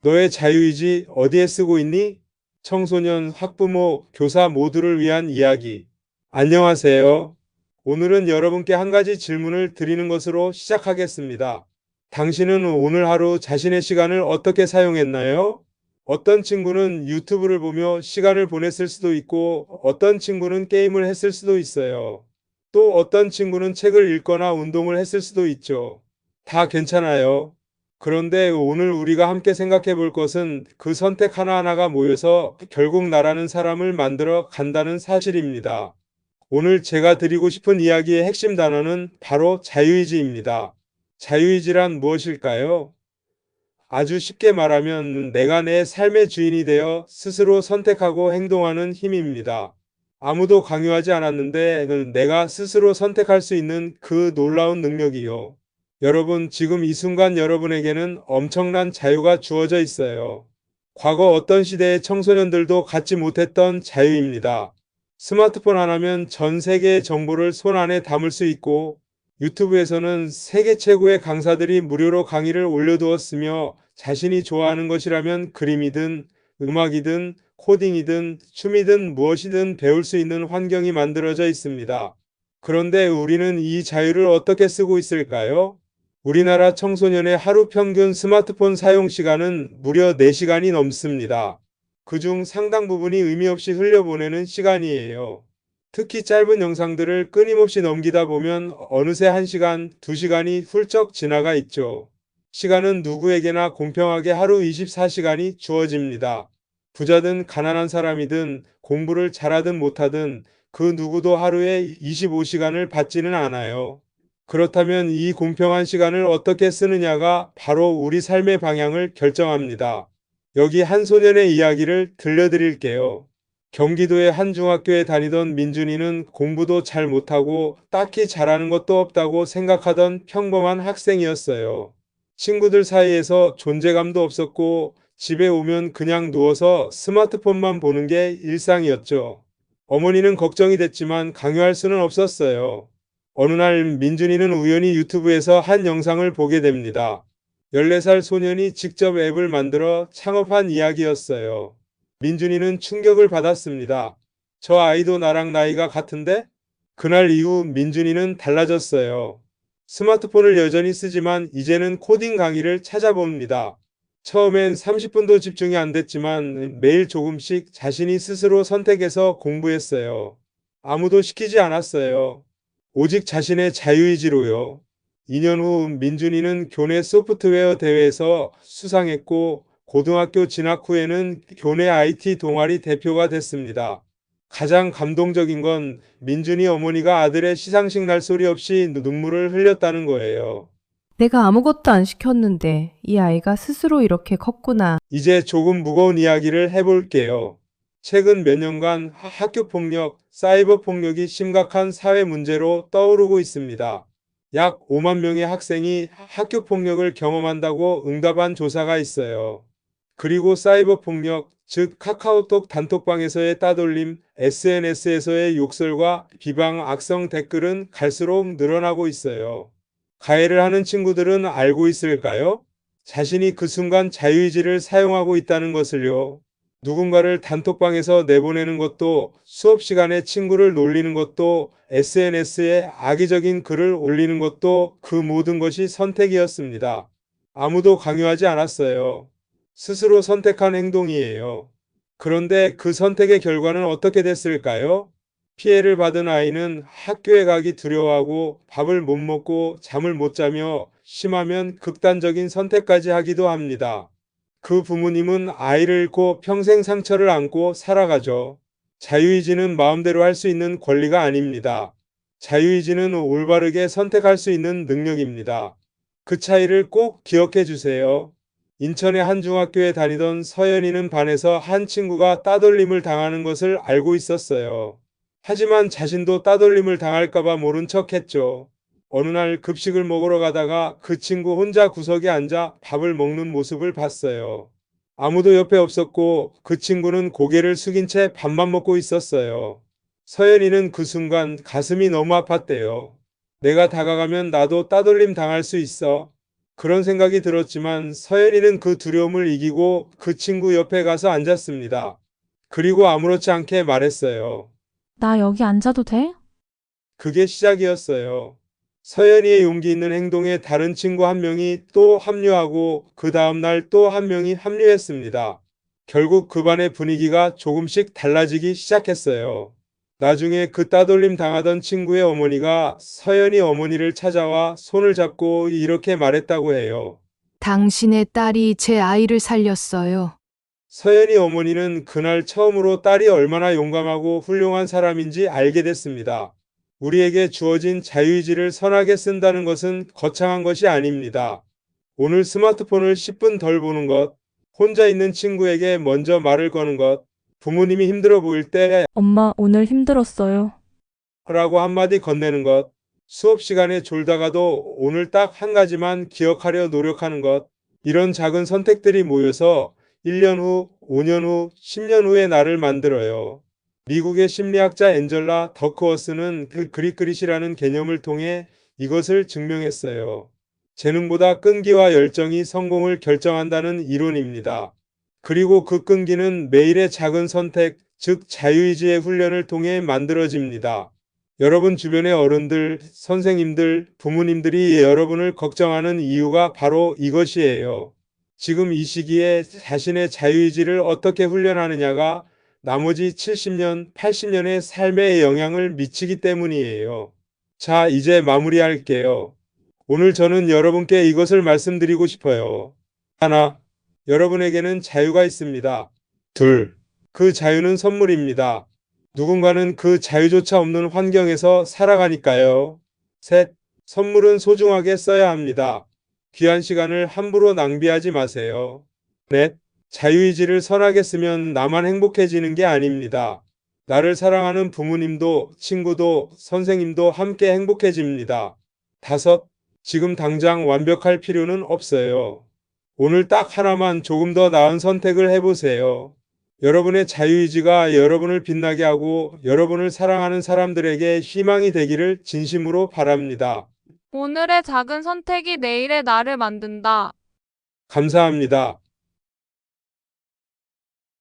너의 자유의지 어디에 쓰고 있니? 청소년, 학부모, 교사 모두를 위한 이야기. 안녕하세요. 오늘은 여러분께 한 가지 질문을 드리는 것으로 시작하겠습니다. 당신은 오늘 하루 자신의 시간을 어떻게 사용했나요? 어떤 친구는 유튜브를 보며 시간을 보냈을 수도 있고, 어떤 친구는 게임을 했을 수도 있어요. 또 어떤 친구는 책을 읽거나 운동을 했을 수도 있죠. 다 괜찮아요. 그런데 오늘 우리가 함께 생각해 볼 것은 그 선택 하나하나가 모여서 결국 나라는 사람을 만들어 간다는 사실입니다. 오늘 제가 드리고 싶은 이야기의 핵심 단어는 바로 자유의지입니다. 자유의지란 무엇일까요? 아주 쉽게 말하면 내가 내 삶의 주인이 되어 스스로 선택하고 행동하는 힘입니다. 아무도 강요하지 않았는데 내가 스스로 선택할 수 있는 그 놀라운 능력이요. 여러분, 지금 이 순간 여러분에게는 엄청난 자유가 주어져 있어요. 과거 어떤 시대의 청소년들도 갖지 못했던 자유입니다. 스마트폰 하나면 전 세계의 정보를 손 안에 담을 수 있고, 유튜브에서는 세계 최고의 강사들이 무료로 강의를 올려두었으며, 자신이 좋아하는 것이라면 그림이든 음악이든 코딩이든 춤이든 무엇이든 배울 수 있는 환경이 만들어져 있습니다. 그런데 우리는 이 자유를 어떻게 쓰고 있을까요? 우리나라 청소년의 하루 평균 스마트폰 사용 시간은 무려 4시간이 넘습니다. 그중 상당 부분이 의미 없이 흘려보내는 시간이에요. 특히 짧은 영상들을 끊임없이 넘기다 보면 어느새 1시간, 2시간이 훌쩍 지나가 있죠. 시간은 누구에게나 공평하게 하루 24시간이 주어집니다. 부자든 가난한 사람이든 공부를 잘하든 못하든 그 누구도 하루에 25시간을 받지는 않아요. 그렇다면 이 공평한 시간을 어떻게 쓰느냐가 바로 우리 삶의 방향을 결정합니다. 여기 한 소년의 이야기를 들려드릴게요. 경기도의 한 중학교에 다니던 민준이는 공부도 잘 못하고 딱히 잘하는 것도 없다고 생각하던 평범한 학생이었어요. 친구들 사이에서 존재감도 없었고 집에 오면 그냥 누워서 스마트폰만 보는 게 일상이었죠. 어머니는 걱정이 됐지만 강요할 수는 없었어요. 어느 날 민준이는 우연히 유튜브에서 한 영상을 보게 됩니다. 14살 소년이 직접 앱을 만들어 창업한 이야기였어요. 민준이는 충격을 받았습니다. 저 아이도 나랑 나이가 같은데? 그날 이후 민준이는 달라졌어요. 스마트폰을 여전히 쓰지만 이제는 코딩 강의를 찾아봅니다. 처음엔 30분도 집중이 안 됐지만 매일 조금씩 자신이 스스로 선택해서 공부했어요. 아무도 시키지 않았어요. 오직 자신의 자유의지로요. 2년 후 민준이는 교내 소프트웨어 대회에서 수상했고 고등학교 진학 후에는 교내 IT 동아리 대표가 됐습니다. 가장 감동적인 건 민준이 어머니가 아들의 시상식 날 소리 없이 눈물을 흘렸다는 거예요. 내가 아무것도 안 시켰는데 이 아이가 스스로 이렇게 컸구나. 이제 조금 무거운 이야기를 해볼게요. 최근 몇 년간 학교 폭력, 사이버 폭력이 심각한 사회 문제로 떠오르고 있습니다. 약 5만 명의 학생이 학교 폭력을 경험한다고 응답한 조사가 있어요. 그리고 사이버 폭력, 즉 카카오톡 단톡방에서의 따돌림, SNS에서의 욕설과 비방, 악성 댓글은 갈수록 늘어나고 있어요. 가해를 하는 친구들은 알고 있을까요? 자신이 그 순간 자유의지를 사용하고 있다는 것을요. 누군가를 단톡방에서 내보내는 것도, 수업 시간에 친구를 놀리는 것도, SNS에 악의적인 글을 올리는 것도 그 모든 것이 선택이었습니다. 아무도 강요하지 않았어요. 스스로 선택한 행동이에요. 그런데 그 선택의 결과는 어떻게 됐을까요? 피해를 받은 아이는 학교에 가기 두려워하고 밥을 못 먹고 잠을 못 자며 심하면 극단적인 선택까지 하기도 합니다. 그 부모님은 아이를 잃고 평생 상처를 안고 살아가죠. 자유의지는 마음대로 할 수 있는 권리가 아닙니다. 자유의지는 올바르게 선택할 수 있는 능력입니다. 그 차이를 꼭 기억해 주세요. 인천의 한 중학교에 다니던 서연이는 반에서 한 친구가 따돌림을 당하는 것을 알고 있었어요. 하지만 자신도 따돌림을 당할까봐 모른 척 했죠. 어느 날 급식을 먹으러 가다가 그 친구 혼자 구석에 앉아 밥을 먹는 모습을 봤어요. 아무도 옆에 없었고 그 친구는 고개를 숙인 채 밥만 먹고 있었어요. 서연이는 그 순간 가슴이 너무 아팠대요. 내가 다가가면 나도 따돌림 당할 수 있어. 그런 생각이 들었지만 서연이는 그 두려움을 이기고 그 친구 옆에 가서 앉았습니다. 그리고 아무렇지 않게 말했어요. 나 여기 앉아도 돼? 그게 시작이었어요. 서연이의 용기 있는 행동에 다른 친구 한 명이 또 합류하고 그 다음날 또 한 명이 합류했습니다. 결국 그 반의 분위기가 조금씩 달라지기 시작했어요. 나중에 그 따돌림 당하던 친구의 어머니가 서연이 어머니를 찾아와 손을 잡고 이렇게 말했다고 해요. 당신의 딸이 제 아이를 살렸어요. 서연이 어머니는 그날 처음으로 딸이 얼마나 용감하고 훌륭한 사람인지 알게 됐습니다. 우리에게 주어진 자유의지를 선하게 쓴다는 것은 거창한 것이 아닙니다. 오늘 스마트폰을 10분 덜 보는 것, 혼자 있는 친구에게 먼저 말을 거는 것, 부모님이 힘들어 보일 때 엄마, 오늘 힘들었어요. 라고 한마디 건네는 것, 수업 시간에 졸다가도 오늘 딱 한 가지만 기억하려 노력하는 것, 이런 작은 선택들이 모여서 1년 후, 5년 후, 10년 후의 나를 만들어요. 미국의 심리학자 앤젤라 더크워스는 그 그릿그릿이라는 개념을 통해 이것을 증명했어요. 재능보다 끈기와 열정이 성공을 결정한다는 이론입니다. 그리고 그 끈기는 매일의 작은 선택, 즉 자유의지의 훈련을 통해 만들어집니다. 여러분 주변의 어른들, 선생님들, 부모님들이 여러분을 걱정하는 이유가 바로 이것이에요. 지금 이 시기에 자신의 자유의지를 어떻게 훈련하느냐가 나머지 70년, 80년의 삶에 영향을 미치기 때문이에요. 자, 이제 마무리할게요. 오늘 저는 여러분께 이것을 말씀드리고 싶어요. 하나, 여러분에게는 자유가 있습니다. 둘, 그 자유는 선물입니다. 누군가는 그 자유조차 없는 환경에서 살아가니까요. 셋, 선물은 소중하게 써야 합니다. 귀한 시간을 함부로 낭비하지 마세요. 넷, 자유의지를 선하게 쓰면 나만 행복해지는 게 아닙니다. 나를 사랑하는 부모님도, 친구도, 선생님도 함께 행복해집니다. 다섯, 지금 당장 완벽할 필요는 없어요. 오늘 딱 하나만 조금 더 나은 선택을 해보세요. 여러분의 자유의지가 여러분을 빛나게 하고 여러분을 사랑하는 사람들에게 희망이 되기를 진심으로 바랍니다. 오늘의 작은 선택이 내일의 나를 만든다. 감사합니다.